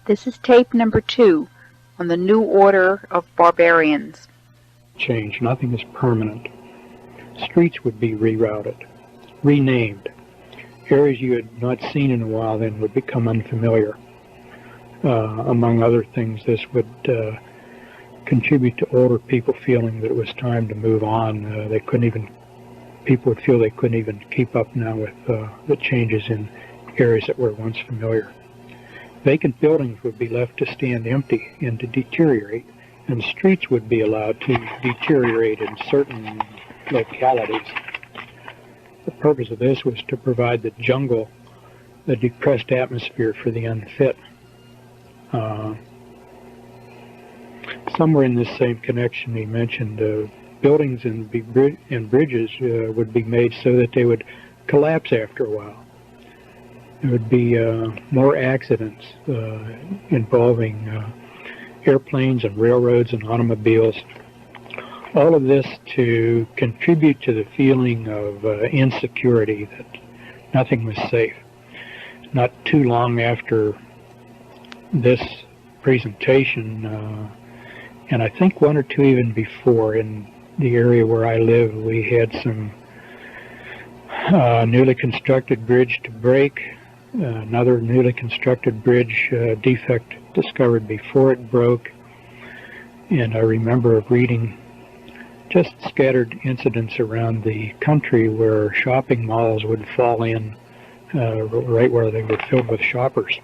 This is tape number 2 on the New Order of Barbarians. Change. Nothing is permanent. Streets would be rerouted, renamed. Areas you had not seen in a while then would become unfamiliar. Among other things, this would contribute to older people feeling that it was time to move on. People would feel they couldn't even keep up now with the changes in areas that were once familiar. Vacant buildings would be left to stand empty and to deteriorate, and streets would be allowed to deteriorate in certain localities. The purpose of this was to provide the jungle the depressed atmosphere for the unfit. Somewhere in this same connection he mentioned buildings and bridges would be made so that they would collapse after a while. There would be more accidents involving airplanes and railroads and automobiles. All of this to contribute to the feeling of insecurity, that nothing was safe. Not too long after this presentation, and I think one or two even before, in the area where I live, we had some newly constructed bridge to break, another newly constructed bridge defect discovered before it broke, and I remember reading just scattered incidents around the country where shopping malls would fall in right where they were filled with shoppers.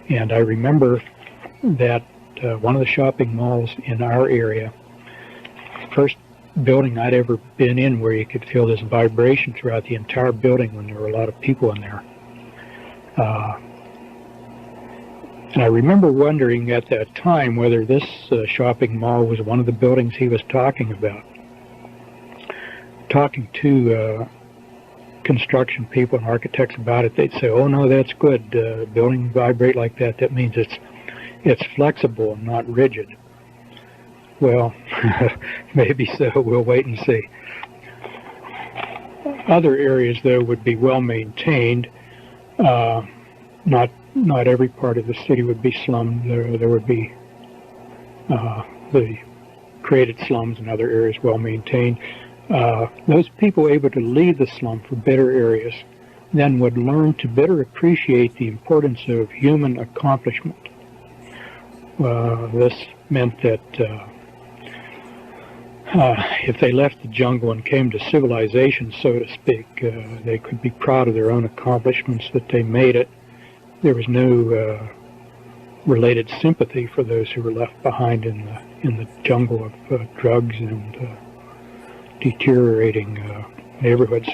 And I remember that one of the shopping malls in our area, first building I'd ever been in where you could feel this vibration throughout the entire building when there were a lot of people in there. And I remember wondering at that time whether this shopping mall was one of the buildings he was talking about. Talking to construction people and architects about it, they'd say, "Oh no, that's good. Buildings vibrate like that. That means it's flexible and not rigid." Well, maybe so. We'll wait and see. Other areas, though, would be well maintained. Not every part of the city would be slummed. There would be the created slums and other areas well maintained. Those people able to leave the slum for better areas then would learn to better appreciate the importance of human accomplishment. This meant that if they left the jungle and came to civilization, so to speak, they could be proud of their own accomplishments, that they made it. There was no related sympathy for those who were left behind in the jungle of drugs and deteriorating neighborhoods.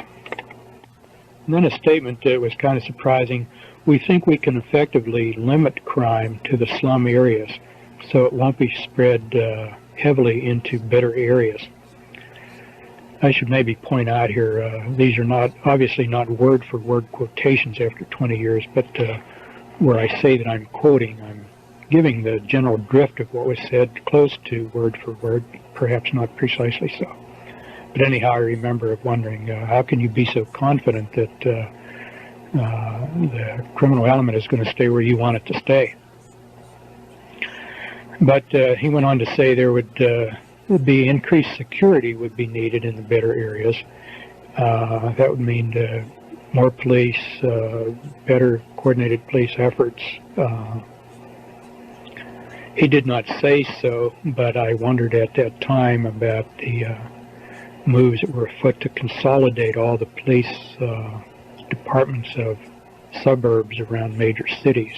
And then a statement that was kind of surprising: we think we can effectively limit crime to the slum areas so it won't be spread heavily into better areas. I should maybe point out here, these are obviously not word-for-word quotations after 20 years, but where I say that I'm quoting, I'm giving the general drift of what was said close to word for word, perhaps not precisely so. But anyhow, I remember wondering, how can you be so confident that the criminal element is going to stay where you want it to stay? But he went on to say there would be increased security would be needed in the better areas. That would mean more police, better coordinated police efforts. He did not say so, but I wondered at that time about the moves that were afoot to consolidate all the police departments of suburbs around major cities.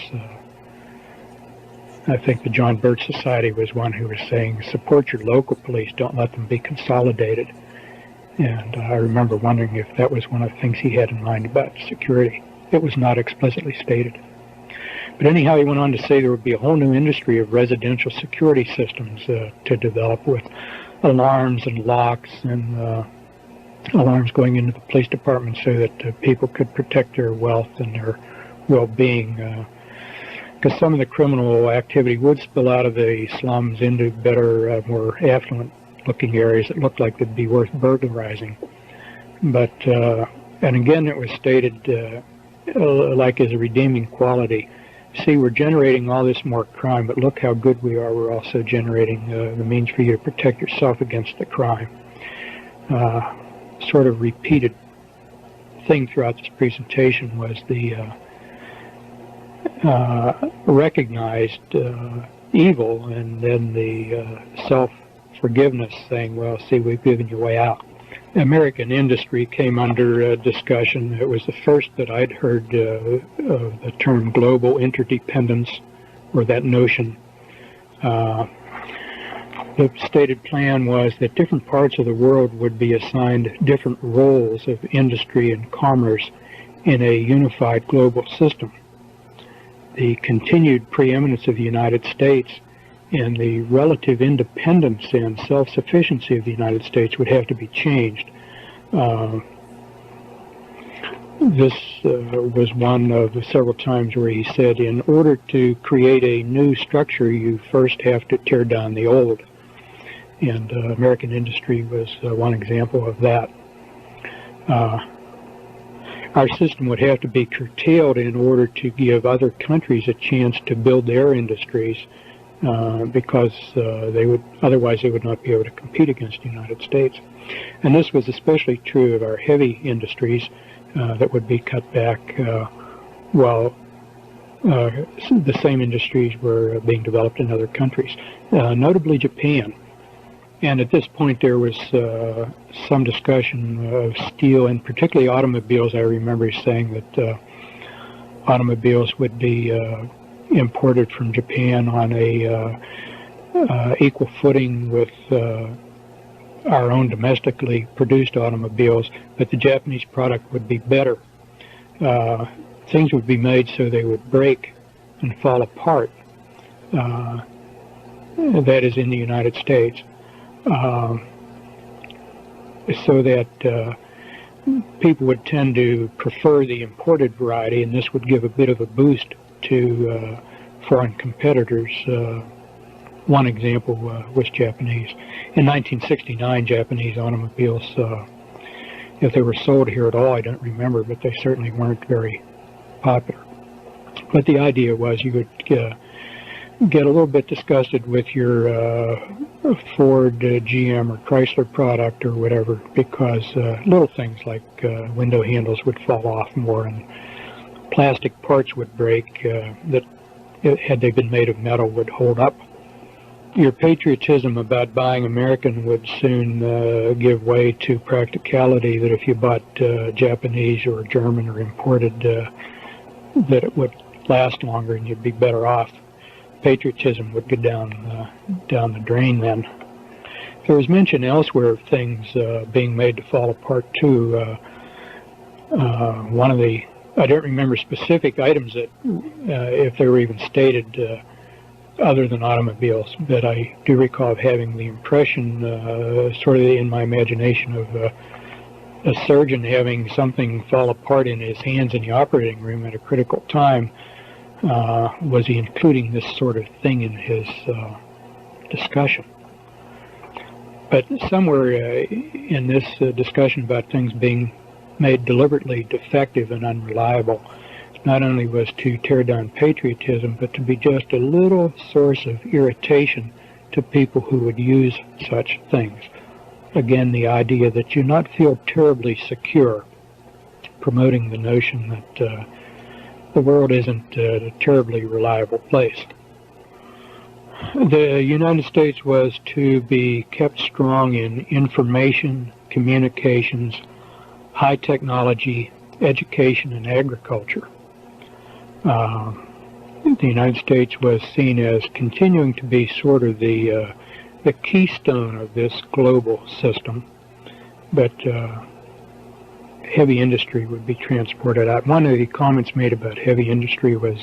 I think the John Birch Society was one who was saying, support your local police, don't let them be consolidated. And I remember wondering if that was one of the things he had in mind about security. It was not explicitly stated. But anyhow, he went on to say there would be a whole new industry of residential security systems to develop, with alarms and locks and alarms going into the police department so that people could protect their wealth and their well-being. Because some of the criminal activity would spill out of the slums into better, more affluent-looking areas that looked like they'd be worth burglarizing. But, and again, it was stated like as a redeeming quality, see, we're generating all this more crime, but look how good we are. We're also generating the means for you to protect yourself against the crime. Sort of repeated thing throughout this presentation was the recognized evil, and then the self-forgiveness, saying, well, see, we've given you a way out. American industry came under discussion. It was the first that I'd heard of the term global interdependence, or that notion. The stated plan was that different parts of the world would be assigned different roles of industry and commerce in a unified global system. The continued preeminence of the United States and the relative independence and self-sufficiency of the United States would have to be changed. This was one of the several times where he said, in order to create a new structure, you first have to tear down the old. And American industry was one example of that. Our system would have to be curtailed in order to give other countries a chance to build their industries, because otherwise they would not be able to compete against the United States. And this was especially true of our heavy industries that would be cut back while the same industries were being developed in other countries, notably Japan. And at this point there was some discussion of steel, and particularly automobiles. I remember saying that automobiles would be imported from Japan on a equal footing with our own domestically produced automobiles, but the Japanese product would be better. Things would be made so they would break and fall apart. That is in the United States. So that people would tend to prefer the imported variety, and this would give a bit of a boost to foreign competitors. One example was Japanese. In 1969, Japanese automobiles, if they were sold here at all, I don't remember, but they certainly weren't very popular. But the idea was you would get a little bit disgusted with your Ford, GM, or Chrysler product or whatever, because little things like window handles would fall off more, and plastic parts would break that, had they been made of metal, would hold up. Your patriotism about buying American would soon give way to practicality, that if you bought Japanese or German or imported, that it would last longer and you'd be better off. Patriotism would go down the drain then. There was mention elsewhere of things being made to fall apart too. One of the, I don't remember specific items that, if they were even stated other than automobiles, but I do recall having the impression, sort of in my imagination, of a surgeon having something fall apart in his hands in the operating room at a critical time. Was he including this sort of thing in his discussion? But somewhere in this discussion about things being made deliberately defective and unreliable, not only was to tear down patriotism, but to be just a little source of irritation to people who would use such things. Again, the idea that you not feel terribly secure, promoting the notion that the world isn't a terribly reliable place. The United States was to be kept strong in information, communications, high technology, education, and agriculture. The United States was seen as continuing to be sort of the keystone of this global system, but heavy industry would be transported out. One of the comments made about heavy industry was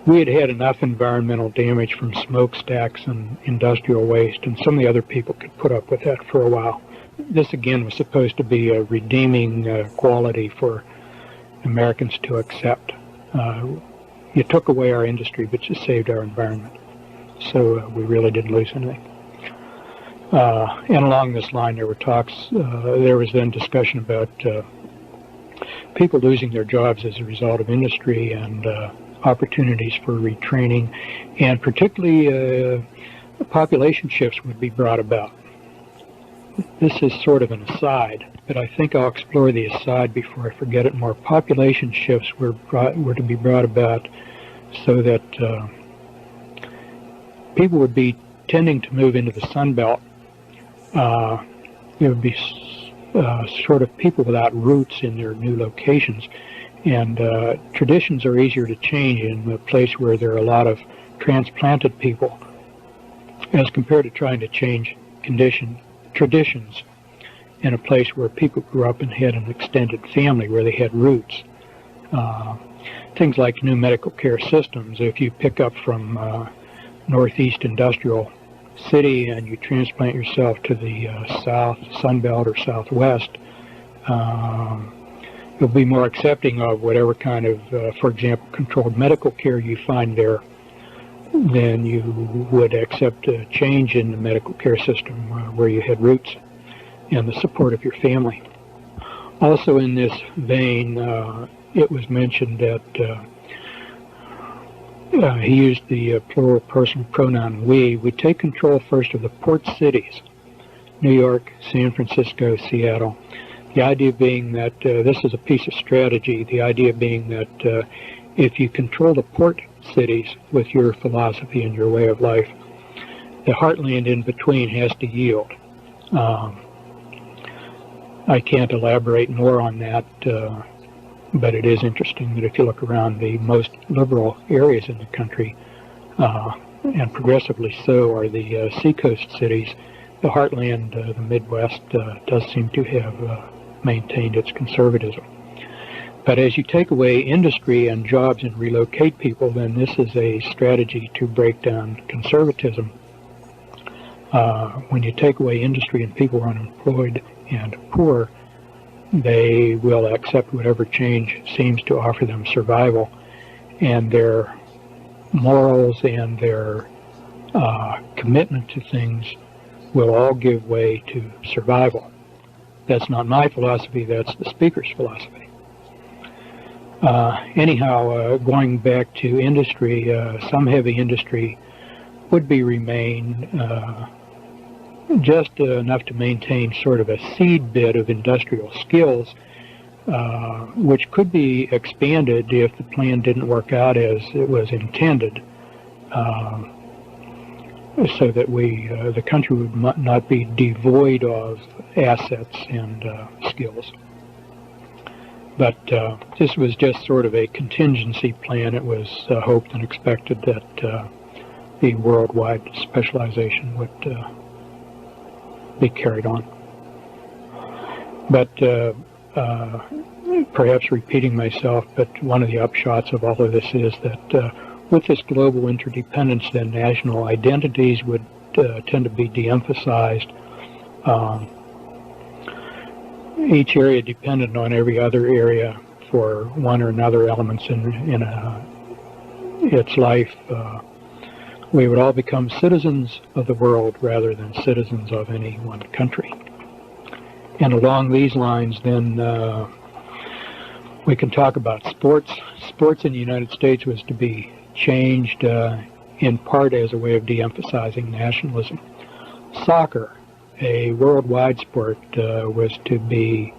we had had enough environmental damage from smokestacks and industrial waste, and some of the other people could put up with that for a while. This again was supposed to be a redeeming quality for Americans to accept. You took away our industry, but you saved our environment. So we really didn't lose anything. And along this line, there were talks, there was then discussion about people losing their jobs as a result of industry, and opportunities for retraining, and particularly population shifts would be brought about. This is sort of an aside, but I think I'll explore the aside before I forget it more. Population shifts were to be brought about so that people would be tending to move into the Sun Belt. There would be sort of people without roots in their new locations, and traditions are easier to change in a place where there are a lot of transplanted people as compared to trying to change traditions in a place where people grew up and had an extended family where they had roots. Things like new medical care systems, if you pick up from Northeast Industrial City and you transplant yourself to the South, Sun Belt or Southwest, you'll be more accepting of whatever kind of, for example, controlled medical care you find there than you would accept a change in the medical care system where you had roots and the support of your family. Also in this vein, it was mentioned that he used the plural personal pronoun we. We take control first of the port cities, New York, San Francisco, Seattle. The idea being that this is a piece of strategy, the idea being that if you control the port cities with your philosophy and your way of life, the heartland in between has to yield. I can't elaborate more on that, but it is interesting that if you look around the most liberal areas in the country, and progressively so are the seacoast cities, the heartland, the Midwest, does seem to have maintained its conservatism. But as you take away industry and jobs and relocate people, then this is a strategy to break down conservatism. When you take away industry and people are unemployed and poor, they will accept whatever change seems to offer them survival, and their morals and their commitment to things will all give way to survival. That's not my philosophy, that's the speaker's philosophy. Anyhow, going back to industry, some heavy industry would remain just enough to maintain sort of a seed bit of industrial skills, which could be expanded if the plan didn't work out as it was intended, so that the country would not be devoid of assets and skills. But this was just sort of a contingency plan. It was hoped and expected that the worldwide specialization would be carried on. But perhaps repeating myself, but one of the upshots of all of this is that with this global interdependence, then national identities would tend to be de-emphasized. Each area dependent on every other area for one or another elements in its life. We would all become citizens of the world rather than citizens of any one country. And along these lines, then we can talk about sports. Sports in the United States was to be changed in part as a way of de-emphasizing nationalism. Soccer, a worldwide sport, was to be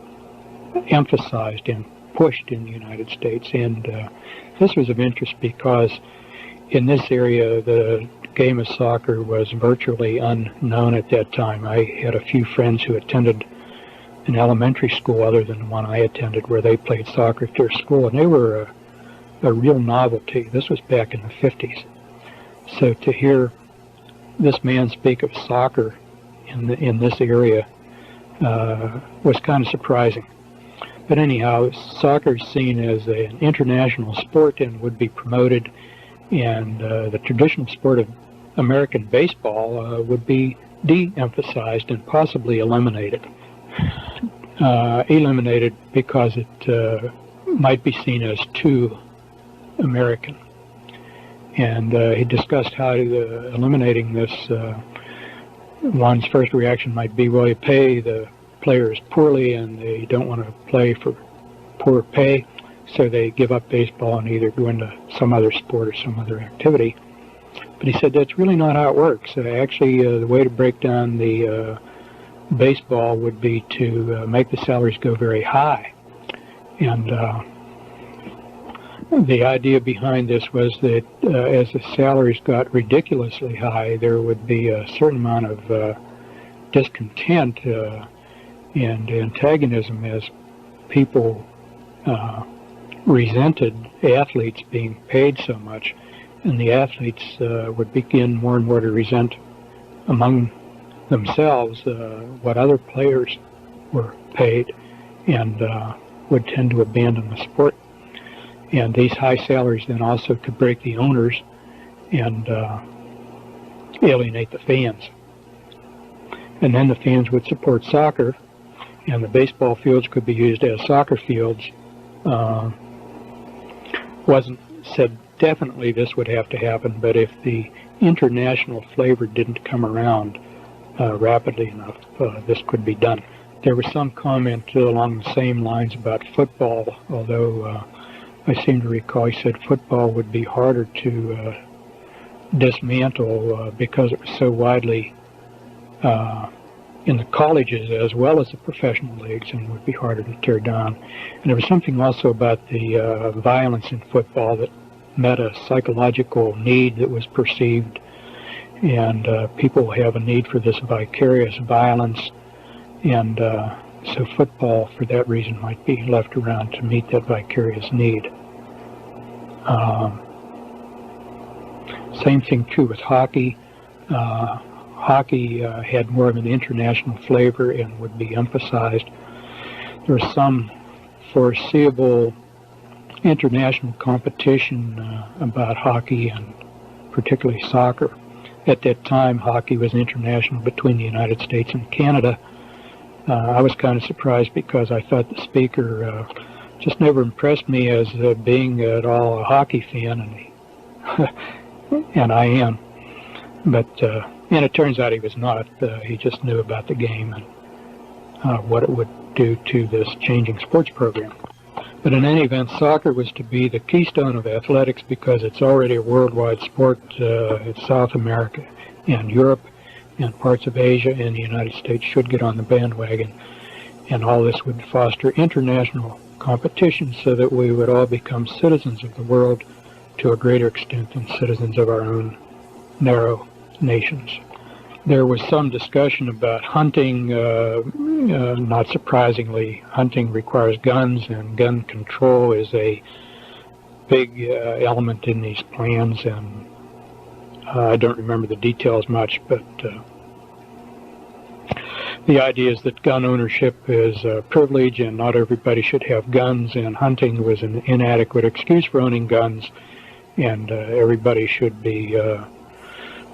emphasized and pushed in the United States. And this was of interest because in this area, the game of soccer was virtually unknown at that time. I had a few friends who attended an elementary school other than the one I attended where they played soccer at their school, and they were a real novelty. This was back in the 50s. So to hear this man speak of soccer in this area was kind of surprising. But anyhow, soccer is seen as an international sport and would be promoted, and the traditional sport of American baseball would be de-emphasized and possibly eliminated. Eliminated because it might be seen as too American. And he discussed how eliminating this, one's first reaction might be, well, you pay the players poorly and they don't want to play for poor pay. so they give up baseball and either go into some other sport or some other activity. But he said that's really not how it works. Actually, the way to break down the baseball would be to make the salaries go very high. And the idea behind this was that as the salaries got ridiculously high, there would be a certain amount of discontent and antagonism as people resented athletes being paid so much, and the athletes would begin more and more to resent among themselves what other players were paid, and would tend to abandon the sport. And these high salaries then also could break the owners and alienate the fans. And then the fans would support soccer, and the baseball fields could be used as soccer fields. Wasn't said definitely this would have to happen, but if the international flavor didn't come around rapidly enough, this could be done. There was some comment along the same lines about football, although I seem to recall he said football would be harder to dismantle because it was so widely in the colleges as well as the professional leagues, and would be harder to tear down. And there was something also about the violence in football that met a psychological need that was perceived, and people have a need for this vicarious violence, and so football for that reason might be left around to meet that vicarious need. Same thing too with hockey. Hockey had more of an international flavor and would be emphasized. There was some foreseeable international competition about hockey, and particularly soccer. At that time, hockey was international between the United States and Canada. I was kind of surprised because I thought the speaker just never impressed me as being at all a hockey fan, and I am. But and it turns out he was not. He just knew about the game and what it would do to this changing sports program. But in any event, soccer was to be the keystone of athletics because it's already a worldwide sport. It's South America and Europe and parts of Asia and the United States should get on the bandwagon. And all this would foster international competition so that we would all become citizens of the world to a greater extent than citizens of our own narrow nations. There was some discussion about hunting. Not surprisingly, hunting requires guns, and gun control is a big element in these plans, and I don't remember the details much, but the idea is that gun ownership is a privilege and not everybody should have guns, and hunting was an inadequate excuse for owning guns, and everybody should be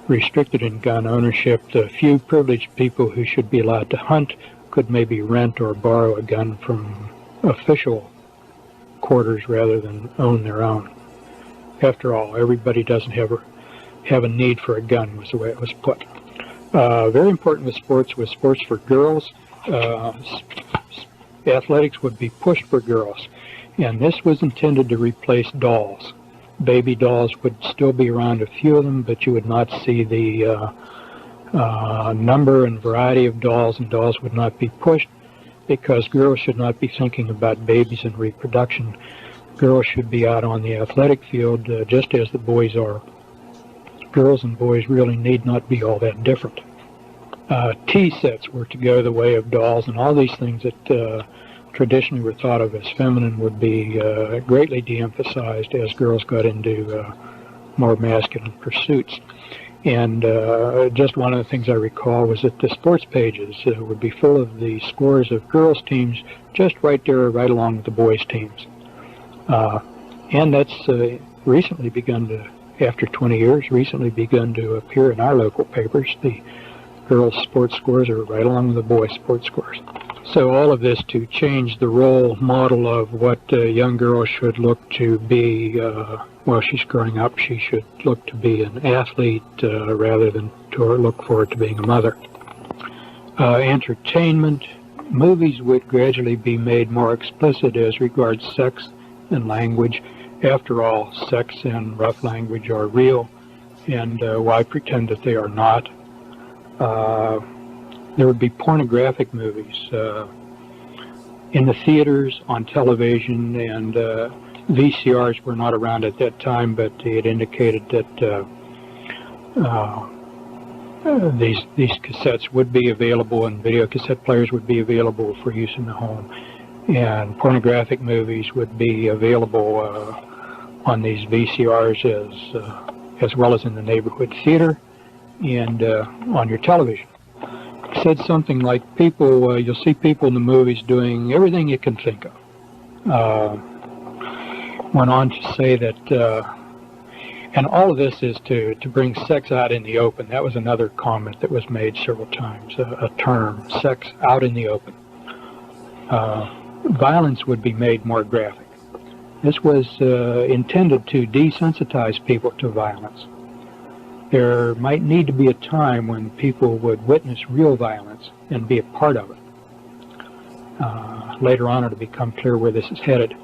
restricted in gun ownership. The few privileged people who should be allowed to hunt could maybe rent or borrow a gun from official quarters rather than own their own. After all, everybody doesn't have a need for a gun, was the way it was put. Very important with sports was sports for girls. Athletics would be pushed for girls, and this was intended to replace dolls. Baby dolls would still be around, a few of them, but you would not see the number and variety of dolls, and dolls would not be pushed because girls should not be thinking about babies and reproduction. Girls should be out on the athletic field just as the boys are. Girls and boys really need not be all that different. Tea sets were to go the way of dolls, and all these things that traditionally were thought of as feminine would be greatly de-emphasized as girls got into more masculine pursuits. And just one of the things I recall was that the sports pages would be full of the scores of girls' teams just right there, right along with the boys' teams. And that's recently begun to, after 20 years, recently begun to appear in our local papers. The girls' sports scores are right along with the boys' sports scores. So all of this to change the role model of what a young girl should look to be while she's growing up. She should look to be an athlete rather than to look forward to being a mother. Entertainment. Movies would gradually be made more explicit as regards sex and language. After all, sex and rough language are real, and why pretend that they are not? There would be pornographic movies in the theaters, on television, and VCRs were not around at that time, but it indicated that these cassettes would be available, and video cassette players would be available for use in the home, and pornographic movies would be available on these VCRs as well as in the neighborhood theater and on your television. It said something like people, you'll see people in the movies doing everything you can think of. Went on to say that, and all of this is to bring sex out in the open. That was another comment that was made several times, a term, sex out in the open. Violence would be made more graphic. This was intended to desensitize people to violence. There might need to be a time when people would witness real violence and be a part of it. Later on it'll become clear where this is headed.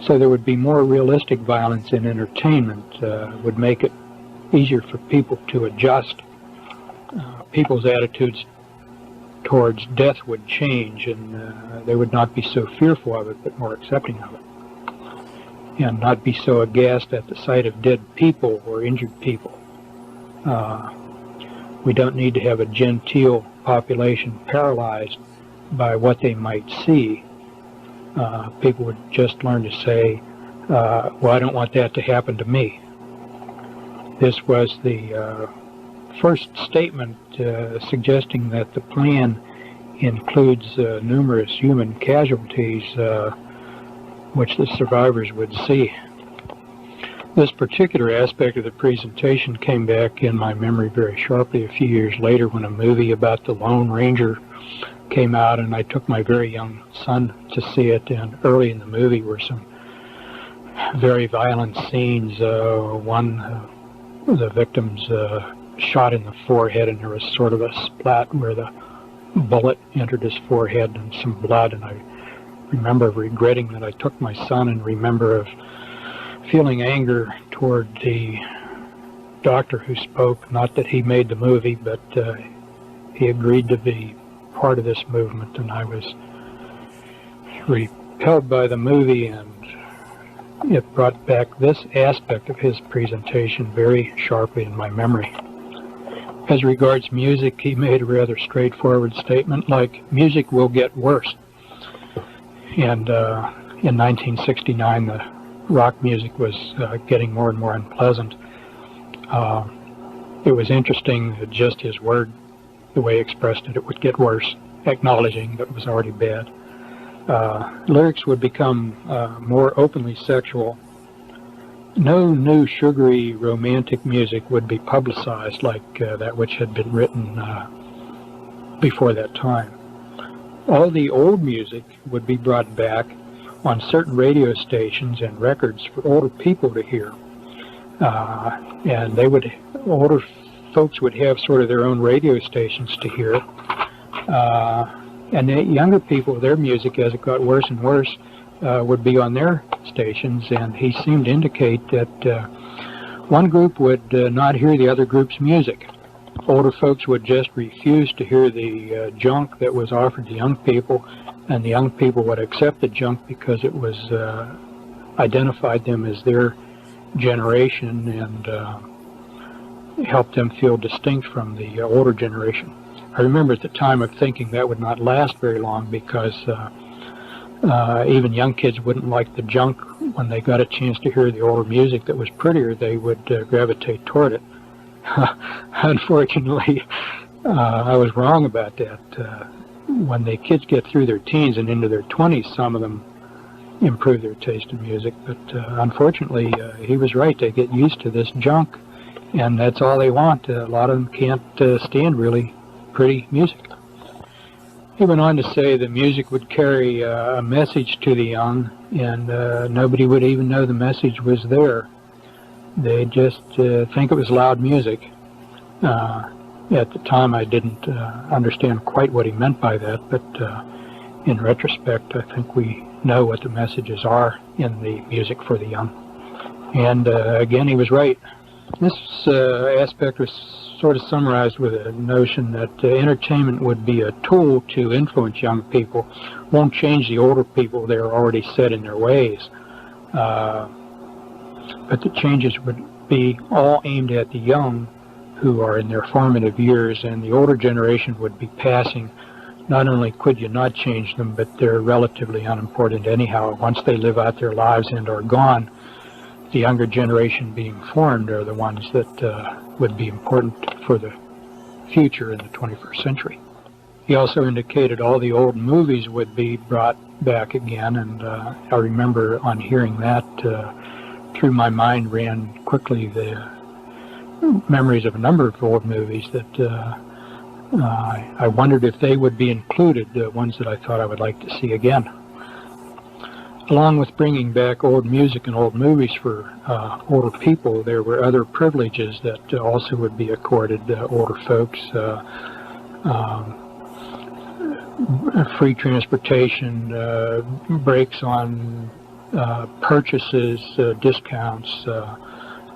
So there would be more realistic violence in entertainment, would make it easier for people to adjust. People's attitudes towards death would change, and they would not be so fearful of it, but more accepting of it. And not be so aghast at the sight of dead people or injured people. We don't need to have a genteel population paralyzed by what they might see. People would just learn to say, well, I don't want that to happen to me. This was the first statement suggesting that the plan includes numerous human casualties which the survivors would see. This particular aspect of the presentation came back in my memory very sharply a few years later when a movie about the Lone Ranger came out, and I took my very young son to see it, and early in the movie were some very violent scenes. One, the victim's shot in the forehead, and there was sort of a splat where the bullet entered his forehead and some blood, and I remember regretting that I took my son, and remember of feeling anger toward the doctor who spoke. Not that he made the movie, but he agreed to be part of this movement, and I was repelled by the movie, and it brought back this aspect of his presentation very sharply in my memory. As regards music, he made a rather straightforward statement like, music will get worse. And in 1969, the rock music was getting more and more unpleasant. It was interesting that just his word, the way he expressed it, it would get worse, acknowledging that it was already bad. Lyrics would become more openly sexual. No new sugary romantic music would be publicized like that which had been written before that time. All the old music would be brought back on certain radio stations and records for older people to hear. And older folks would have sort of their own radio stations to hear. And the younger people, their music, as it got worse and worse, would be on their stations. And he seemed to indicate that one group would not hear the other group's music. Older folks would just refuse to hear the junk that was offered to young people, and the young people would accept the junk because it was identified them as their generation and helped them feel distinct from the older generation. I remember at the time of thinking that would not last very long because even young kids wouldn't like the junk. When they got a chance to hear the older music that was prettier, they would gravitate toward it. Unfortunately, I was wrong about that. When the kids get through their teens and into their 20s, some of them improve their taste in music, but unfortunately, he was right. They get used to this junk, and that's all they want. A lot of them can't stand really pretty music. He went on to say the music would carry a message to the young, and nobody would even know the message was there. They just think it was loud music. At the time, I didn't understand quite what he meant by that, but in retrospect, I think we know what the messages are in the music for the young. And again, he was right. This aspect was sort of summarized with a notion that entertainment would be a tool to influence young people, won't change the older people. They're already set in their ways. But the changes would be all aimed at the young who are in their formative years, and the older generation would be passing. Not only could you not change them, but they're relatively unimportant anyhow. Once they live out their lives and are gone, the younger generation being formed are the ones that would be important for the future in the 21st century. He also indicated all the old movies would be brought back again, and I remember on hearing that, through my mind ran quickly the memories of a number of old movies that I wondered if they would be included, the ones that I thought I would like to see again. Along with bringing back old music and old movies for older people, there were other privileges that also would be accorded older folks. Free transportation, breaks on purchases, discounts,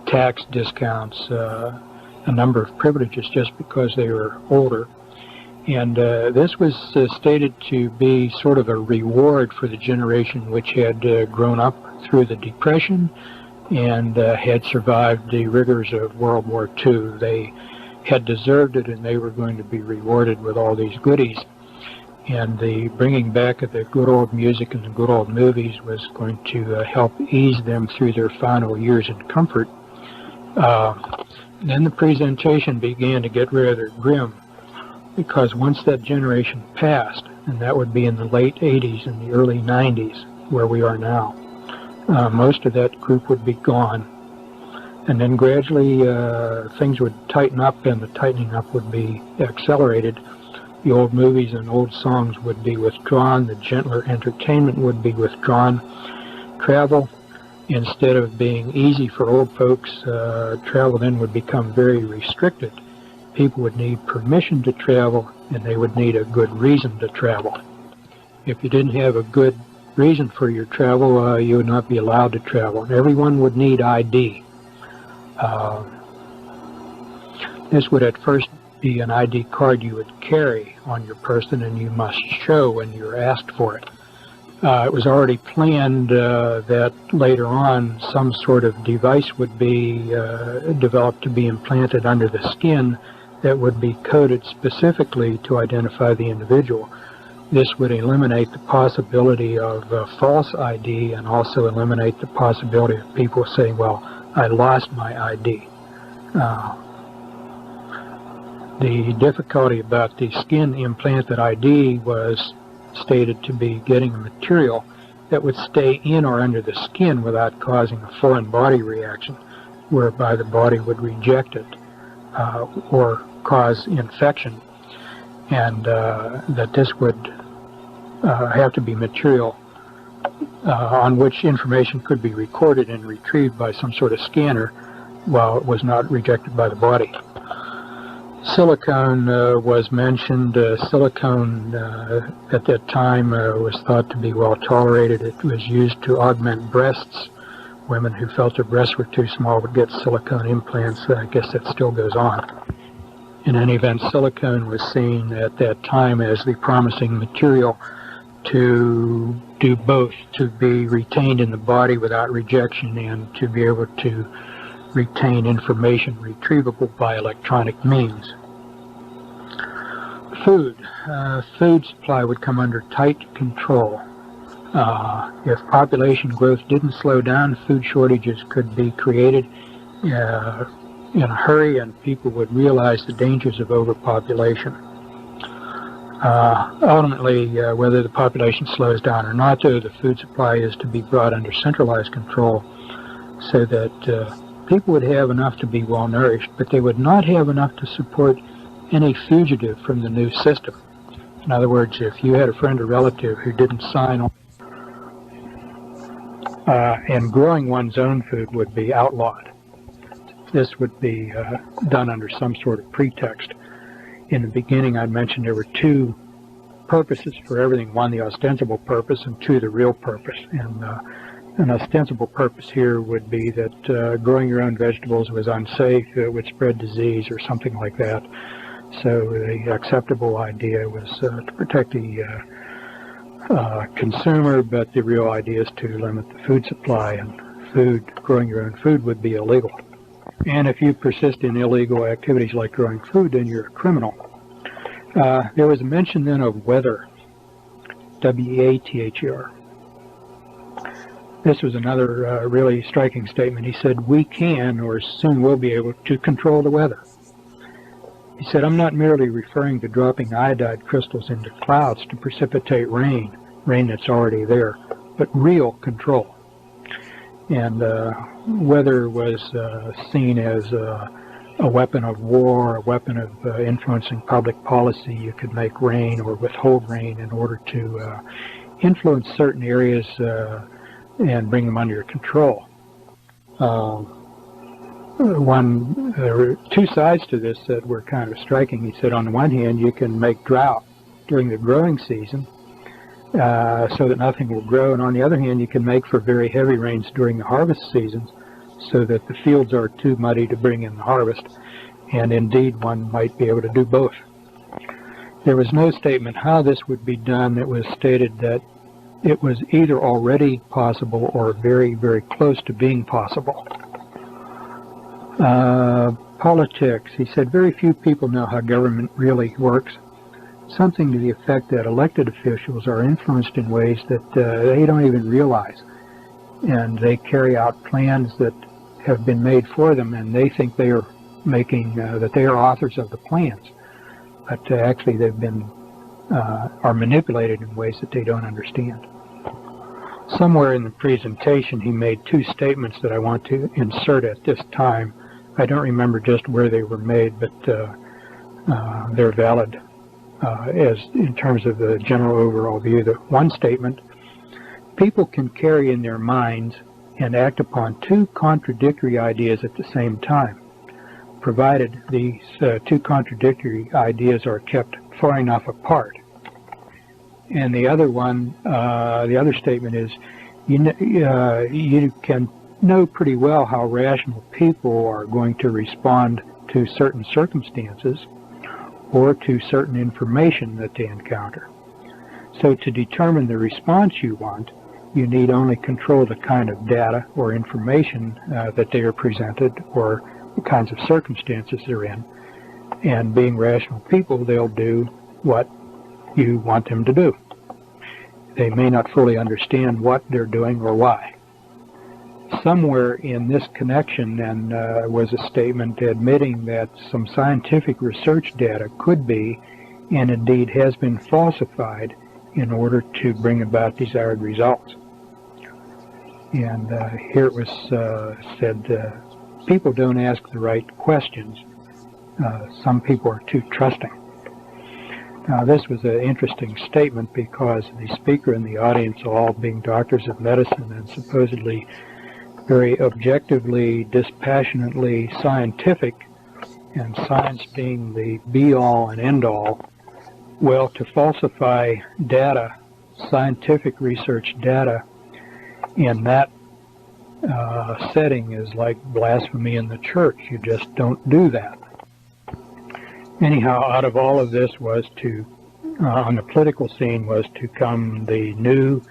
tax discounts, a number of privileges just because they were older. And this was stated to be sort of a reward for the generation which had grown up through the Depression and had survived the rigors of World War II. They had deserved it, and they were going to be rewarded with all these goodies. And the bringing back of the good old music and the good old movies was going to help ease them through their final years in comfort. Then the presentation began to get rather grim, because once that generation passed, and that would be in the late 80s and the early 90s, where we are now, most of that group would be gone. And then gradually things would tighten up, and the tightening up would be accelerated. The old movies and old songs would be withdrawn. The gentler entertainment would be withdrawn. Travel, instead of being easy for old folks, travel then would become very restricted. People would need permission to travel, and they would need a good reason to travel. If you didn't have a good reason for your travel, you would not be allowed to travel. And everyone would need ID. This would at first be an ID card you would carry on your person, and you must show when you're asked for it. It was already planned that later on some sort of device would be developed to be implanted under the skin that would be coded specifically to identify the individual. This would eliminate the possibility of false ID, and also eliminate the possibility of people saying, well, I lost my ID. The difficulty about the skin implanted ID was stated to be getting a material that would stay in or under the skin without causing a foreign body reaction, whereby the body would reject it or cause infection, and that this would have to be material on which information could be recorded and retrieved by some sort of scanner while it was not rejected by the body. Silicone was mentioned. Silicone at that time was thought to be well tolerated. It was used to augment breasts. Women who felt their breasts were too small would get silicone implants. I guess that still goes on. In any event, silicone was seen at that time as the promising material to do both, to be retained in the body without rejection, and to be able to retain information retrievable by electronic means. Food. Food supply would come under tight control. If population growth didn't slow down, food shortages could be created in a hurry, and people would realize the dangers of overpopulation. Ultimately, whether the population slows down or not, though, the food supply is to be brought under centralized control so that people would have enough to be well nourished, but they would not have enough to support any fugitive from the new system. In other words, if you had a friend or relative who didn't sign on, and growing one's own food would be outlawed. This would be done under some sort of pretext. In the beginning, I mentioned there were two purposes for everything. One, the ostensible purpose, and two, the real purpose. And an ostensible purpose here would be that growing your own vegetables was unsafe, it would spread disease or something like that. So the acceptable idea was to protect the consumer, but the real idea is to limit the food supply, and growing your own food would be illegal. And if you persist in illegal activities like growing food, then you're a criminal. There was a mention then of weather, W-E-A-T-H-E-R. This was another really striking statement. He said, we can, or soon will be able to control the weather. He said, I'm not merely referring to dropping iodide crystals into clouds to precipitate rain that's already there, but real control. And weather was seen as a weapon of war, a weapon of influencing public policy. You could make rain or withhold rain in order to influence certain areas and bring them under your control. There were two sides to this that were kind of striking. He said, on the one hand, you can make drought during the growing season so that nothing will grow, and on the other hand, you can make for very heavy rains during the harvest seasons so that the fields are too muddy to bring in the harvest, and indeed one might be able to do both. There was no statement how this would be done. It was stated that it was either already possible or very, very close to being possible. Politics. He said very few people know how government really works. Something to the effect that elected officials are influenced in ways that they don't even realize. And they carry out plans that have been made for them, and they think they are making, that they are authors of the plans. But actually they've been, are manipulated in ways that they don't understand. Somewhere in the presentation he made two statements that I want to insert at this time. I don't remember just where they were made, but they're valid as in terms of the general overall view. The one statement, people can carry in their minds and act upon two contradictory ideas at the same time, provided these two contradictory ideas are kept far enough apart. And the other one, the other statement is, you can know pretty well how rational people are going to respond to certain circumstances or to certain information that they encounter. So to determine the response you want, you need only control the kind of data or information that they are presented or the kinds of circumstances they're in. And being rational people, they'll do what you want them to do. They may not fully understand what they're doing or why. Somewhere in this connection then was a statement admitting that some scientific research data could be, and indeed has been, falsified in order to bring about desired results. And here it was said, people don't ask the right questions. Some people are too trusting. Now this was an interesting statement because the speaker and the audience, all being doctors of medicine and supposedly very objectively, dispassionately scientific, and science being the be-all and end-all, well, to falsify data, scientific research data, in that setting is like blasphemy in the church. You just don't do that. Anyhow, out of all of this was to, on the political scene, was to come the new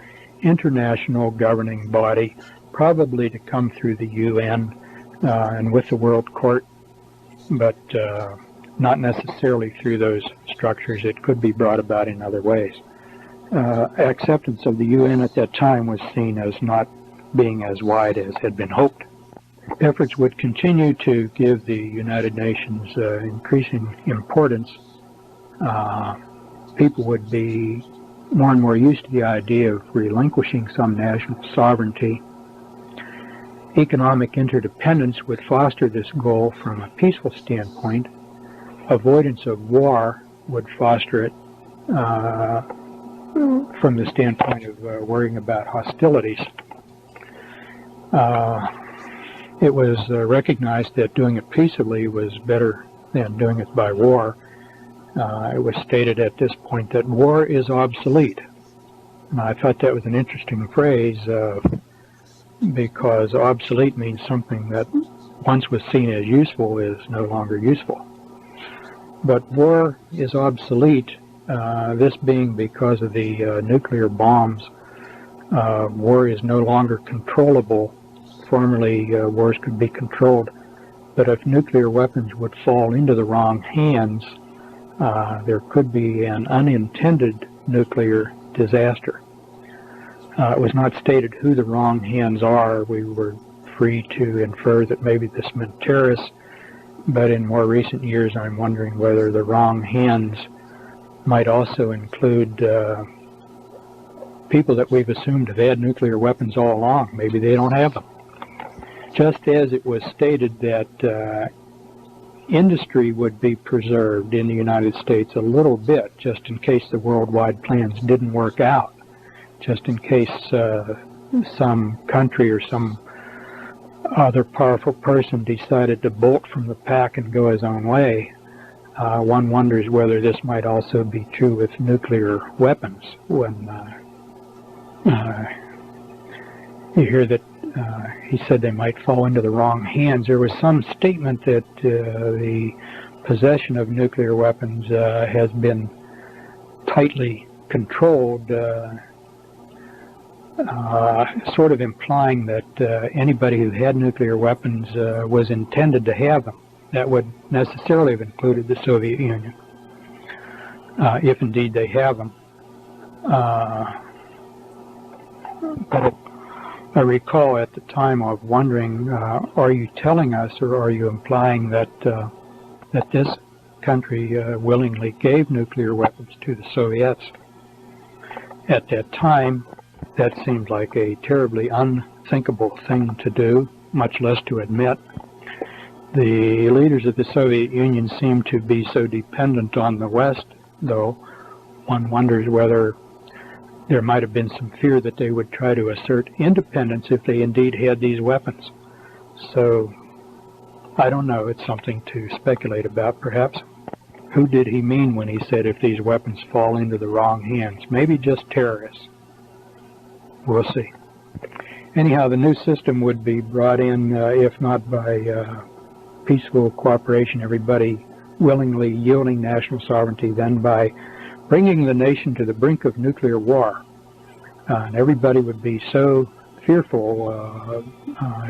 international governing body, probably to come through the UN and with the World Court, but not necessarily through those structures. It could be brought about in other ways. Acceptance of the UN at that time was seen as not being as wide as had been hoped. Efforts would continue to give the United Nations increasing importance. People would be more and more used to the idea of relinquishing some national sovereignty. Economic interdependence would foster this goal from a peaceful standpoint. Avoidance of war would foster it from the standpoint of worrying about hostilities. It was recognized that doing it peaceably was better than doing it by war. It was stated at this point that war is obsolete. And I thought that was an interesting phrase because obsolete means something that once was seen as useful is no longer useful. But war is obsolete, this being because of the nuclear bombs. War is no longer controllable. Formerly, wars could be controlled, but if nuclear weapons would fall into the wrong hands, there could be an unintended nuclear disaster. It was not stated who the wrong hands are. We were free to infer that maybe this meant terrorists, but in more recent years I'm wondering whether the wrong hands might also include people that we've assumed have had nuclear weapons all along. Maybe they don't have them. Just as it was stated that industry would be preserved in the United States a little bit, just in case the worldwide plans didn't work out, just in case some country or some other powerful person decided to bolt from the pack and go his own way. One wonders whether this might also be true with nuclear weapons. When you hear that he said they might fall into the wrong hands, there was some statement that the possession of nuclear weapons has been tightly controlled, sort of implying that anybody who had nuclear weapons was intended to have them. That would necessarily have included the Soviet Union, if indeed they have them. But I recall at the time of wondering, are you telling us or are you implying that that this country willingly gave nuclear weapons to the Soviets? At that time, that seemed like a terribly unthinkable thing to do, much less to admit. The leaders of the Soviet Union seemed to be so dependent on the West, though one wonders whether there might have been some fear that they would try to assert independence if they indeed had these weapons. So, I don't know, it's something to speculate about perhaps. Who did he mean when he said if these weapons fall into the wrong hands? Maybe just terrorists. We'll see. Anyhow, the new system would be brought in, if not by peaceful cooperation, everybody willingly yielding national sovereignty, then by bringing the nation to the brink of nuclear war. And everybody would be so fearful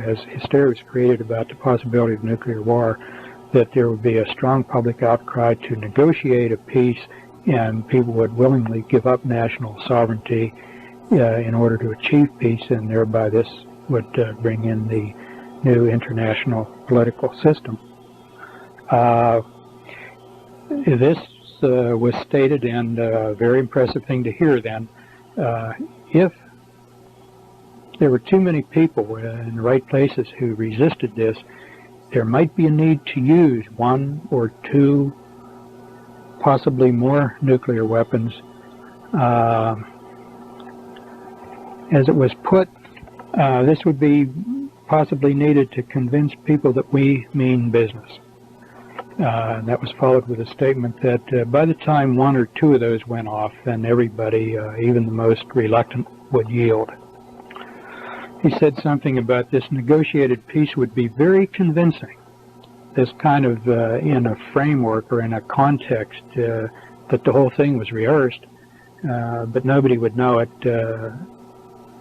as hysteria was created about the possibility of nuclear war that there would be a strong public outcry to negotiate a peace, and people would willingly give up national sovereignty in order to achieve peace, and thereby this would bring in the new international political system. This was stated, and a very impressive thing to hear then, if there were too many people in the right places who resisted this, there might be a need to use one or two, possibly more nuclear weapons. As it was put, this would be possibly needed to convince people that we mean business. And that was followed with a statement that by the time one or two of those went off, then everybody, even the most reluctant, would yield. He said something about this negotiated peace would be very convincing. This kind of in a framework or in a context that the whole thing was rehearsed, but nobody would know it.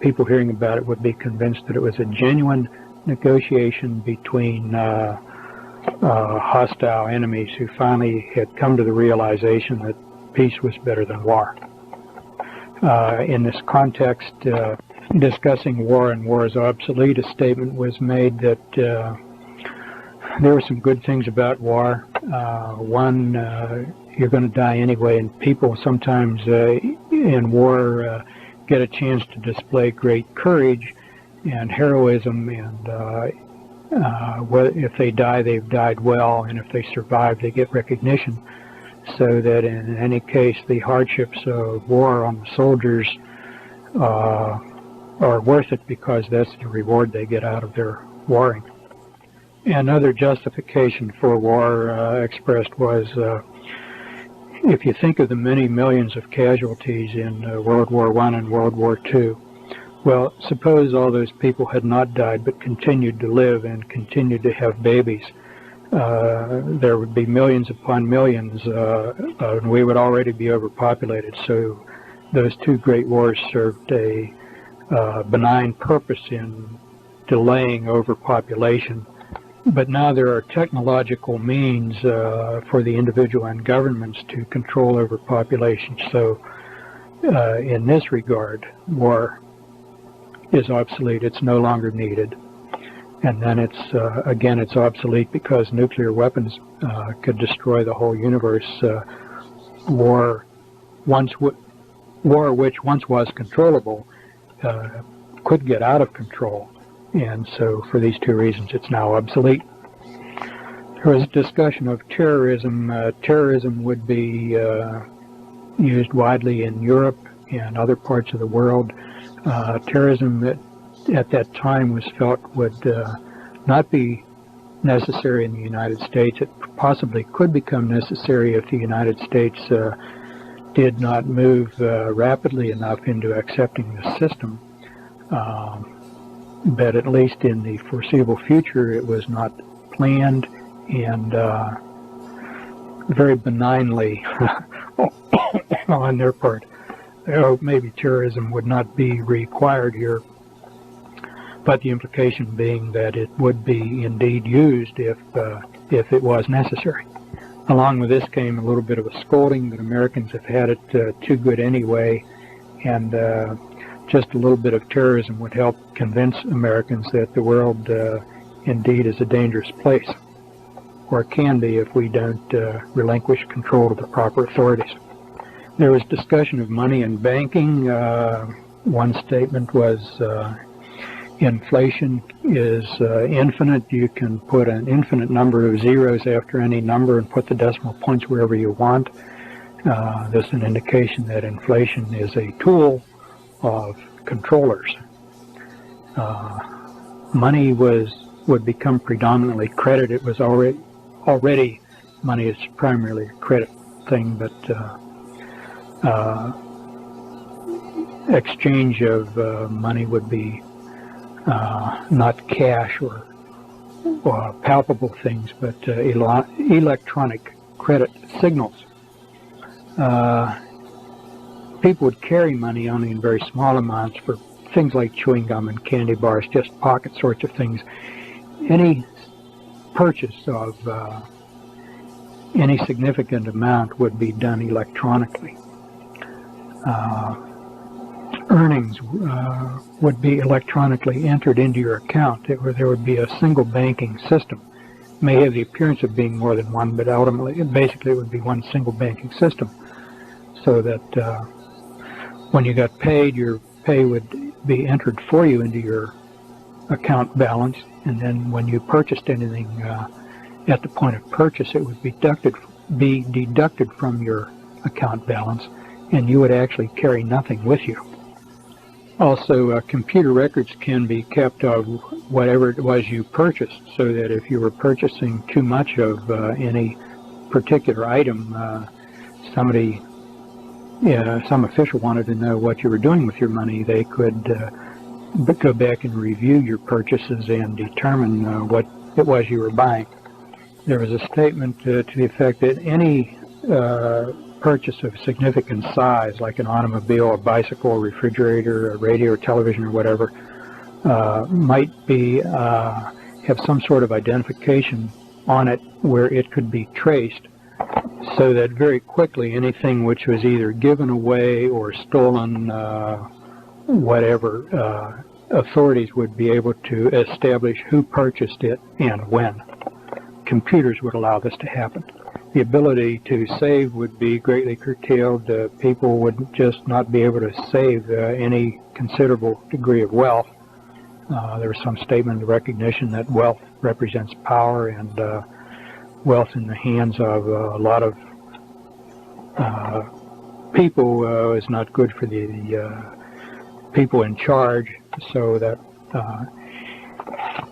People hearing about it would be convinced that it was a genuine negotiation between hostile enemies who finally had come to the realization that peace was better than war. In this context, discussing war and war is obsolete, a statement was made that there were some good things about war. One, you're going to die anyway, and people sometimes in war get a chance to display great courage and heroism, and if they die, they've died well, and if they survive, they get recognition. So that in any case, the hardships of war on the soldiers are worth it, because that's the reward they get out of their warring. Another justification for war expressed was if you think of the many millions of casualties in World War I and World War II, well, suppose all those people had not died but continued to live and continued to have babies. There would be millions upon millions, and we would already be overpopulated. So those two great wars served a benign purpose in delaying overpopulation. But now there are technological means for the individual and governments to control overpopulation. So in this regard, war is obsolete. It's no longer needed. And then it's, again, it's obsolete because nuclear weapons could destroy the whole universe. War which once was controllable could get out of control. And so for these two reasons, it's now obsolete. There was a discussion of terrorism. Terrorism would be used widely in Europe and other parts of the world. Terrorism at that time was felt would not be necessary in the United States. It possibly could become necessary if the United States did not move rapidly enough into accepting the system. But at least in the foreseeable future, it was not planned, and very benignly on their part. Maybe terrorism would not be required here, but the implication being that it would be indeed used if it was necessary. Along with this came a little bit of a scolding that Americans have had it too good anyway, and just a little bit of terrorism would help convince Americans that the world indeed is a dangerous place, or can be if we don't relinquish control to the proper authorities. There was discussion of money and banking. One statement was inflation is infinite. You can put an infinite number of zeros after any number and put the decimal points wherever you want. This is an indication that inflation is a tool of controllers. Money would become predominantly credit. It was already money is primarily a credit thing, but exchange of money would be not cash or palpable things, but electronic credit signals. People would carry money only in very small amounts for things like chewing gum and candy bars, just pocket sorts of things. Any purchase of any significant amount would be done electronically. Earnings would be electronically entered into your account. There would be a single banking system. It may have the appearance of being more than one, but ultimately, basically, it would be one single banking system. So that when you got paid, your pay would be entered for you into your account balance, and then when you purchased anything at the point of purchase, it would be deducted from your account balance, and you would actually carry nothing with you. Also, computer records can be kept of whatever it was you purchased, so that if you were purchasing too much of any particular item, some official wanted to know what you were doing with your money, they could go back and review your purchases and determine what it was you were buying. There was a statement to the effect that any purchase of significant size, like an automobile, a bicycle, a refrigerator, a radio, or television, or whatever, might be have some sort of identification on it where it could be traced, so that very quickly anything which was either given away or stolen, whatever, authorities would be able to establish who purchased it and when. Computers would allow this to happen. The ability to save would be greatly curtailed. People would just not be able to save any considerable degree of wealth. There was some statement of recognition that wealth represents power, and wealth in the hands of a lot of people is not good for the people in charge, so that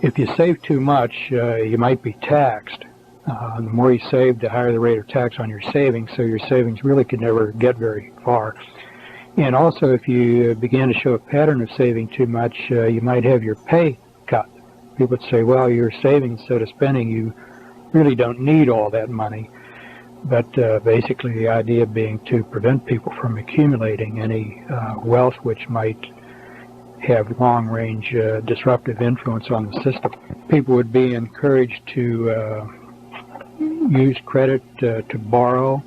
if you save too much, you might be taxed. The more you save, the higher the rate of tax on your savings, so your savings really could never get very far. And also, if you begin to show a pattern of saving too much, you might have your pay cut. People would say, well, you're saving instead of spending. You really don't need all that money. But basically the idea being to prevent people from accumulating any wealth which might have long-range disruptive influence on the system. People would be encouraged to use credit to borrow,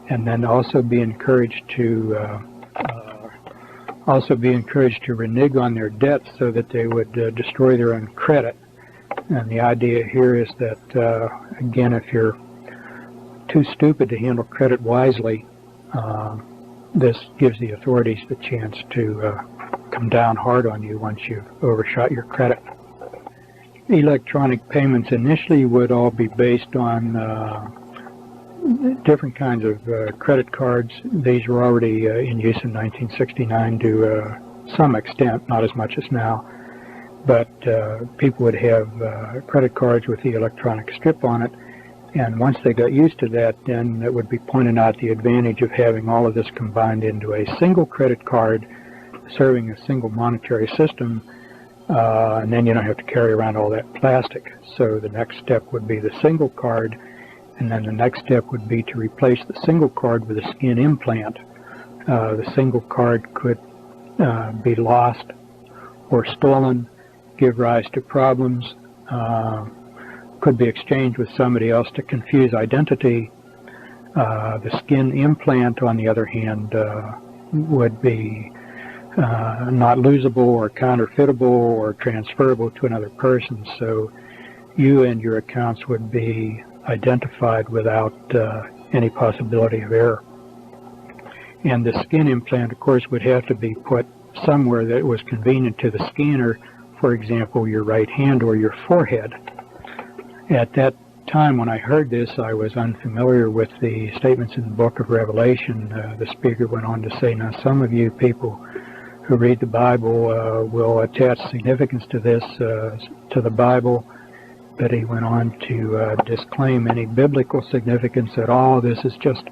and then also be encouraged to renege on their debts so that they would destroy their own credit. And the idea here is that, again, if you're too stupid to handle credit wisely, this gives the authorities the chance to come down hard on you once you've overshot your credit. Electronic payments initially would all be based on different kinds of credit cards. These were already in use in 1969 to some extent, not as much as now. But people would have credit cards with the electronic strip on it, and once they got used to that, then it would be pointed out the advantage of having all of this combined into a single credit card serving a single monetary system, and then you don't have to carry around all that plastic. So the next step would be the single card, and then the next step would be to replace the single card with a skin implant. The single card could be lost or stolen, give rise to problems, could be exchanged with somebody else to confuse identity. The skin implant, on the other hand, would be not losable or counterfeitable or transferable to another person, so you and your accounts would be identified without any possibility of error. And the skin implant, of course, would have to be put somewhere that was convenient to the scanner, for example, your right hand or your forehead. At that time when I heard this, I was unfamiliar with the statements in the book of Revelation. The speaker went on to say, now some of you people who read the Bible will attach significance to this, to the Bible, but he went on to disclaim any biblical significance at all. This is just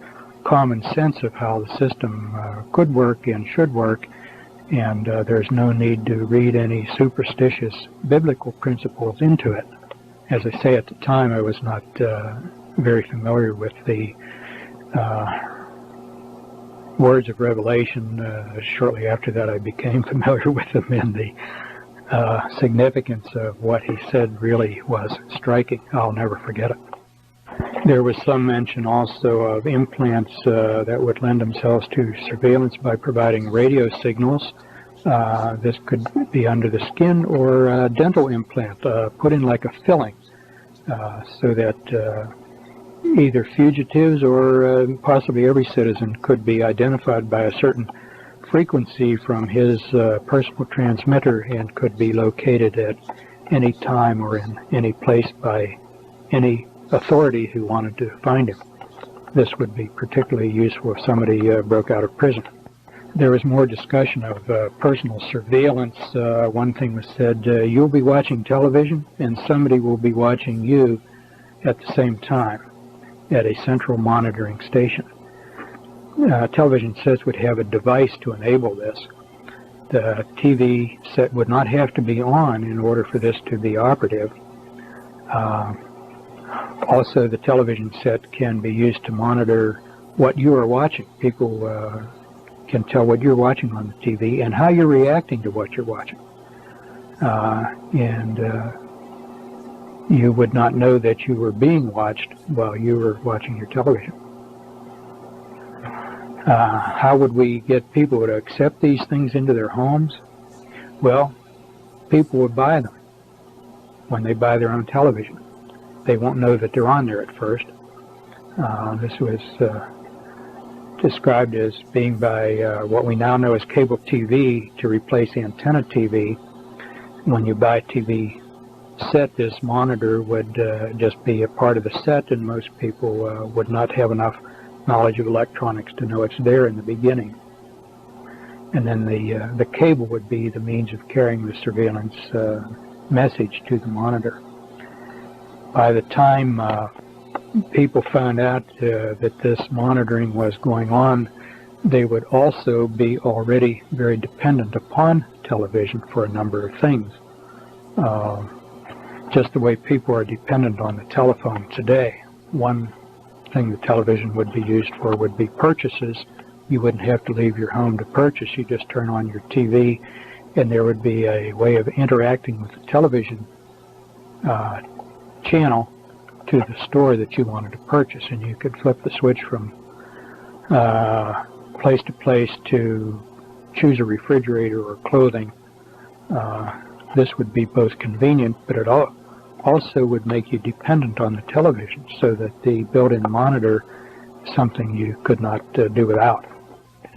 common sense of how the system could work and should work, and there's no need to read any superstitious biblical principles into it. As I say, at the time I was not very familiar with the words of Revelation. Shortly after that I became familiar with them, and the significance of what he said really was striking. I'll never forget it. There was some mention also of implants that would lend themselves to surveillance by providing radio signals. This could be under the skin, or a dental implant put in like a filling, so that either fugitives or possibly every citizen could be identified by a certain frequency from his personal transmitter and could be located at any time or in any place by any authority who wanted to find him. This would be particularly useful if somebody broke out of prison. There was more discussion of personal surveillance. One thing was said, you'll be watching television and somebody will be watching you at the same time at a central monitoring station. Television sets would have a device to enable this. The TV set would not have to be on in order for this to be operative. Also, the television set can be used to monitor what you are watching. People can tell what you're watching on the TV and how you're reacting to what you're watching. You would not know that you were being watched while you were watching your television. How would we get people to accept these things into their homes? Well, people would buy them when they buy their own television. They won't know that they're on there at first. This was described as being by what we now know as cable TV to replace antenna TV. When you buy a TV set, this monitor would just be a part of the set, and most people would not have enough knowledge of electronics to know it's there in the beginning. And then the cable would be the means of carrying the surveillance message to the monitor. By the time people found out that this monitoring was going on, they would also be already very dependent upon television for a number of things. Just the way people are dependent on the telephone today. One thing the television would be used for would be purchases. You wouldn't have to leave your home to purchase. You just turn on your TV, and there would be a way of interacting with the television channel to the store that you wanted to purchase, and you could flip the switch from place to place to choose a refrigerator or clothing. This would be both convenient, but it also would make you dependent on the television, so that the built-in monitor is something you could not do without.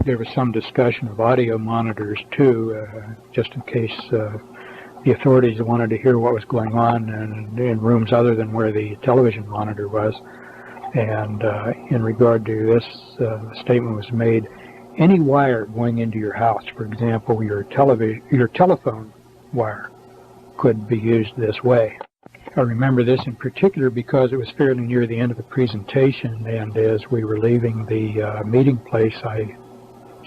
There was some discussion of audio monitors too, just in case the authorities wanted to hear what was going on in rooms other than where the television monitor was. And in regard to this, statement was made, any wire going into your house, for example, your telephone wire, could be used this way. I remember this in particular because it was fairly near the end of the presentation, and as we were leaving the meeting place, I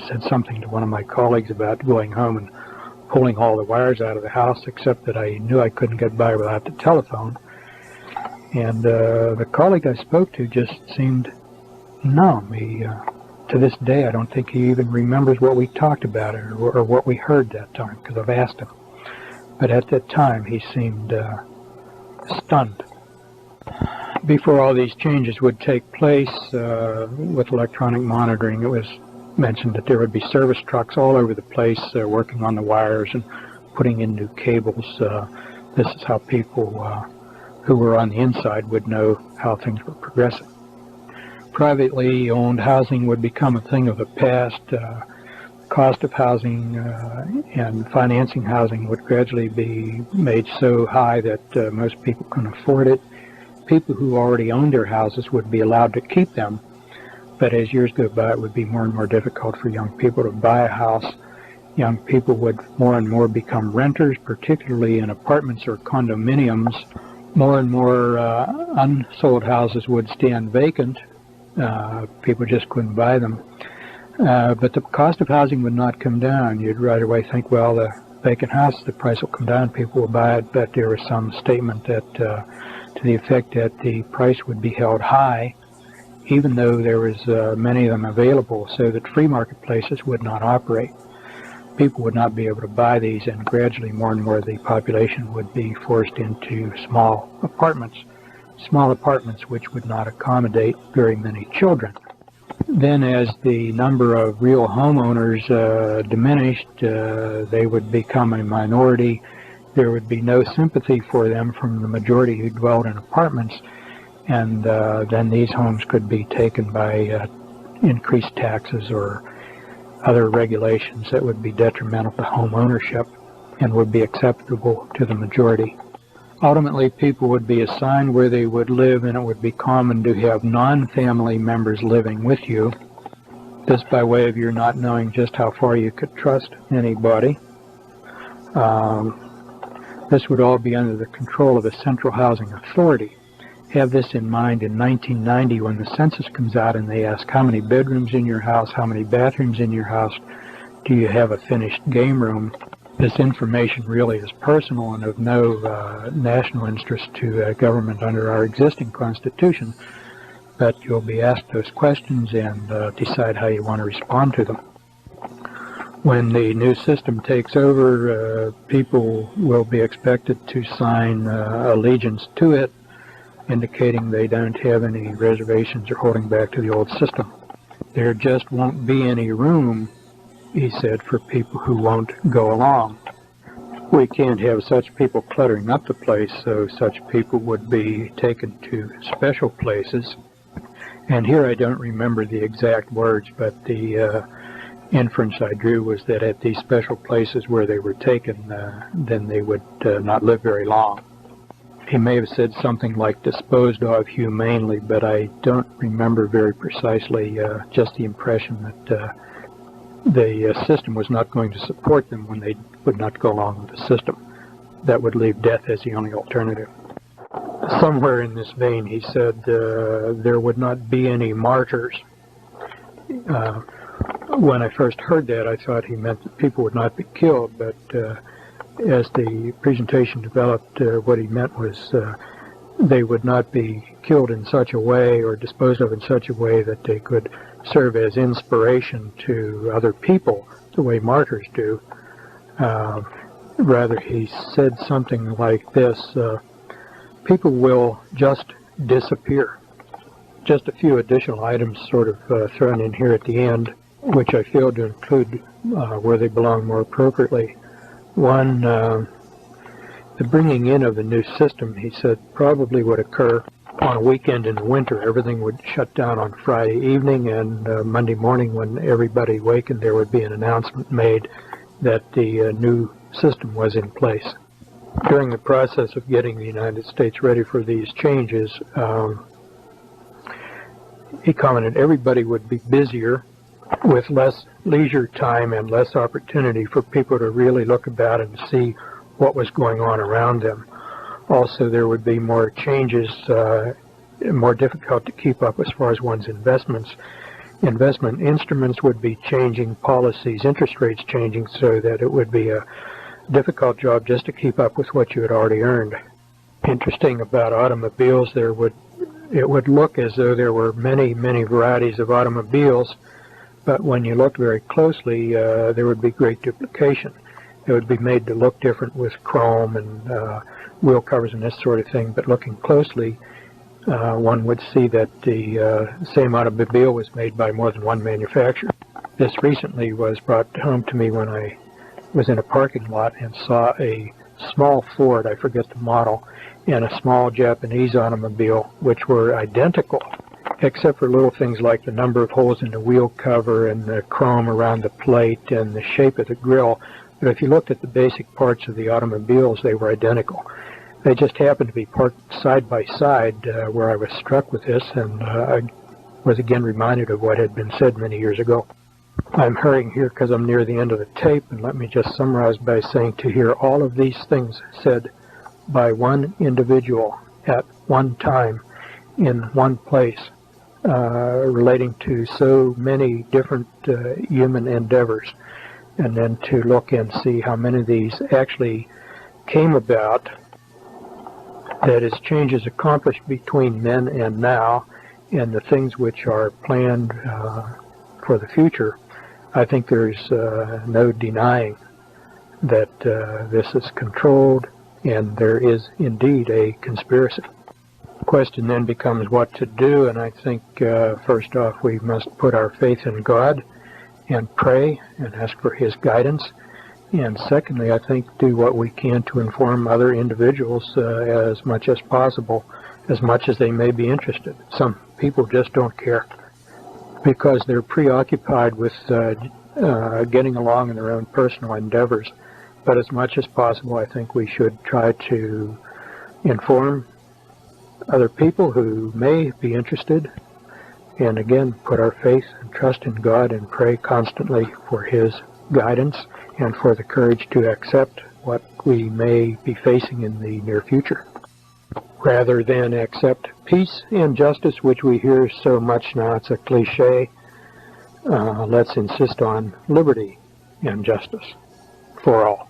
said something to one of my colleagues about going home and pulling all the wires out of the house, except that I knew I couldn't get by without the telephone. And the colleague I spoke to just seemed numb. To this day, I don't think he even remembers what we talked about or what we heard that time, because I've asked him. But at that time, he seemed stunned. Before all these changes would take place with electronic monitoring, it was mentioned that there would be service trucks all over the place working on the wires and putting in new cables. This is how people who were on the inside would know how things were progressing. Privately owned housing would become a thing of the past. Cost of housing and financing housing would gradually be made so high that most people couldn't afford it. People who already owned their houses would be allowed to keep them, but as years go by, it would be more and more difficult for young people to buy a house. Young people would more and more become renters, particularly in apartments or condominiums. More and more unsold houses would stand vacant. People just couldn't buy them. But the cost of housing would not come down. You'd right away think, well, the vacant house, the price will come down, people will buy it, but there was some statement that to the effect that the price would be held high, even though there was many of them available, so that free marketplaces would not operate. People would not be able to buy these, and gradually more and more of the population would be forced into small apartments which would not accommodate very many children. Then as the number of real homeowners diminished, they would become a minority. There would be no sympathy for them from the majority who dwelled in apartments, and then these homes could be taken by increased taxes or other regulations that would be detrimental to home ownership and would be acceptable to the majority. Ultimately, people would be assigned where they would live, and it would be common to have non-family members living with you. This by way of your not knowing just how far you could trust anybody. This would all be under the control of a central housing authority. Have this in mind in 1990 when the census comes out and they ask how many bedrooms in your house, how many bathrooms in your house, do you have a finished game room? This information really is personal and of no national interest to government under our existing Constitution, but you'll be asked those questions and decide how you want to respond to them. When the new system takes over, people will be expected to sign allegiance to it, indicating they don't have any reservations or holding back to the old system. There just won't be any room, he said, for people who won't go along. We can't have such people cluttering up the place, so such people would be taken to special places. And here I don't remember the exact words, but the inference I drew was that at these special places where they were taken, then they would not live very long. He may have said something like disposed of humanely, but I don't remember very precisely, just the impression that the system was not going to support them when they would not go along with the system. That would leave death as the only alternative. somewhere in this vein, he said there would not be any martyrs. When I first heard that, I thought he meant that people would not be killed, but as the presentation developed, what he meant was they would not be killed in such a way or disposed of in such a way that they could serve as inspiration to other people the way martyrs do. Rather, he said something like this: people will just disappear. Just a few additional items sort of thrown in here at the end, which I failed to include where they belong more appropriately. One, the bringing in of the new system, he said, probably would occur on a weekend in the winter. Everything would shut down on Friday evening, and Monday morning when everybody awakened, there would be an announcement made that the new system was in place. During the process of getting the United States ready for these changes, he commented everybody would be busier with less leisure time and less opportunity for people to really look about and see what was going on around them. Also, there would be more changes, more difficult to keep up as far as one's investments. Investment instruments would be changing, policies, interest rates changing, so that it would be a difficult job just to keep up with what you had already earned. Interesting about automobiles, it would look as though there were many varieties of automobiles, but when you looked very closely, there would be great duplication. It would be made to look different with chrome and wheel covers and this sort of thing, but looking closely, one would see that the same automobile was made by more than one manufacturer. This recently was brought home to me when I was in a parking lot and saw a small Ford, I forget the model, and a small Japanese automobile, which were identical, except for little things like the number of holes in the wheel cover and the chrome around the plate and the shape of the grille. But if you looked at the basic parts of the automobiles, they were identical. They just happened to be parked side by side where I was struck with this, and I was again reminded of what had been said many years ago. I'm hurrying here because I'm near the end of the tape, and let me just summarize by saying to hear all of these things said by one individual at one time in one place, relating to so many different human endeavors, and then to look and see how many of these actually came about, that is, changes accomplished between then and now, and the things which are planned for the future. I think there's no denying that this is controlled, and there is indeed a conspiracy. The question then becomes what to do, and I think first off we must put our faith in God and pray and ask for His guidance, and secondly I think do what we can to inform other individuals as much as possible, as much as they may be interested. Some people just don't care because they're preoccupied with getting along in their own personal endeavors. But as much as possible, I think we should try to inform other people who may be interested, and again, put our faith and trust in God and pray constantly for His guidance and for the courage to accept what we may be facing in the near future, rather than accept peace and justice, which we hear so much now. It's a cliche. Let's insist on liberty and justice for all.